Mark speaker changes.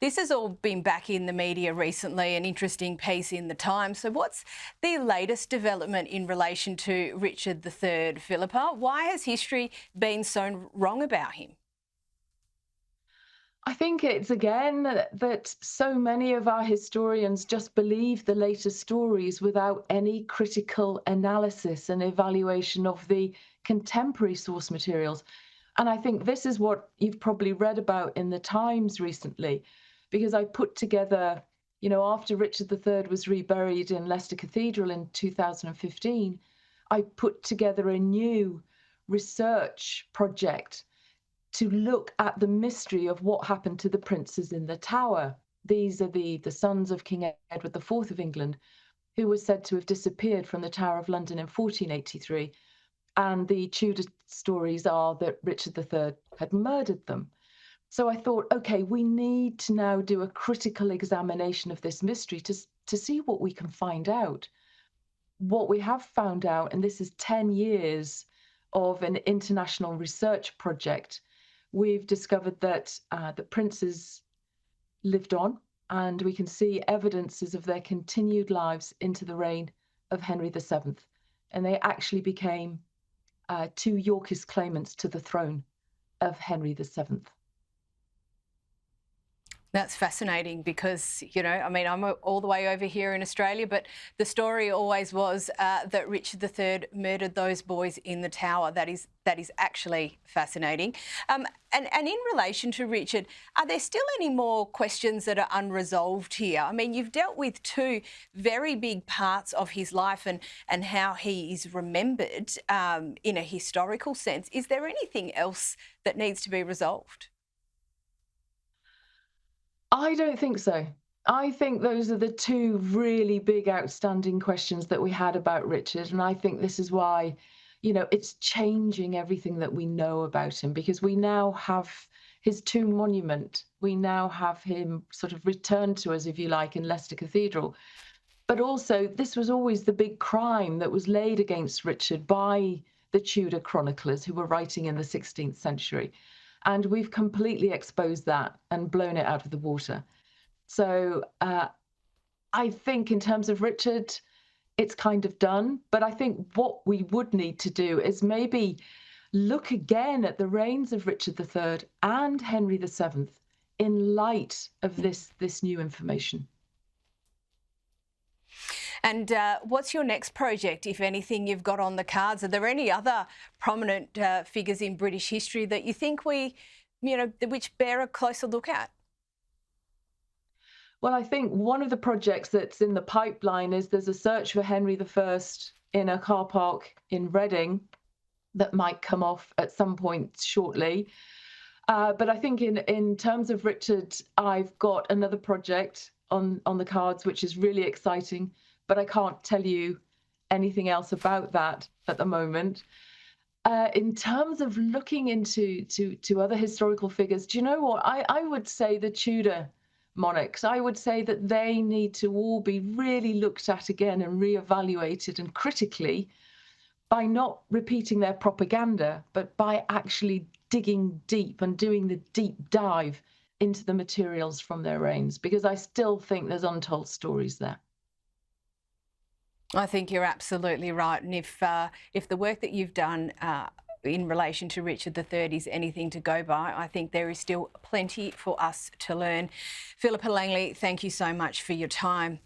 Speaker 1: This has all been back in the media recently, an interesting piece in the Times. So what's the latest development in relation to Richard III, Philippa? Why has history been so wrong about him?
Speaker 2: I think it's again that so many of our historians just believe the latest stories without any critical analysis and evaluation of the contemporary source materials. And I think this is what you've probably read about in the Times recently, because I put together, after Richard III was reburied in Leicester Cathedral in 2015, I put together a new research project to look at the mystery of what happened to the princes in the Tower. These are the sons of King Edward IV of England, who was said to have disappeared from the Tower of London in 1483. And the Tudor stories are that Richard III had murdered them. So I thought, OK, we need to now do a critical examination of this mystery to see what we can find out. What we have found out, and this is 10 years of an international research project, we've discovered that the princes lived on, and we can see evidences of their continued lives into the reign of Henry VII. And they actually became two Yorkist claimants to the throne of Henry VII.
Speaker 1: That's fascinating because, I'm all the way over here in Australia, but the story always was that Richard III murdered those boys in the Tower. That is actually fascinating. And in relation to Richard, are there still any more questions that are unresolved here? I mean, you've dealt with two very big parts of his life and how he is remembered in a historical sense. Is there anything else that needs to be resolved?
Speaker 2: I don't think so. I think those are the two really big outstanding questions that we had about Richard. And I think this is why, it's changing everything that we know about him, because we now have his tomb monument. We now have him sort of returned to us, if you like, in Leicester Cathedral. But also, this was always the big crime that was laid against Richard by the Tudor chroniclers who were writing in the 16th century. And we've completely exposed that and blown it out of the water. So I think in terms of Richard, it's kind of done. But I think what we would need to do is maybe look again at the reigns of Richard III and Henry VII in light of this new information.
Speaker 1: And what's your next project, if anything, you've got on the cards? Are there any other prominent figures in British history that you think which bear a closer look at?
Speaker 2: Well, I think one of the projects that's in the pipeline is there's a search for Henry I in a car park in Reading that might come off at some point shortly. But I think in terms of Richard, I've got another project on the cards, which is really exciting, but I can't tell you anything else about that at the moment. In terms of looking into other historical figures, do you know what? I would say the Tudor monarchs, I would say that they need to all be really looked at again and reevaluated and critically, by not repeating their propaganda, but by actually digging deep and doing the deep dive into the materials from their reigns, because I still think there's untold stories there.
Speaker 1: I think you're absolutely right. And if the work that you've done in relation to Richard III is anything to go by, I think there is still plenty for us to learn. Philippa Langley, thank you so much for your time.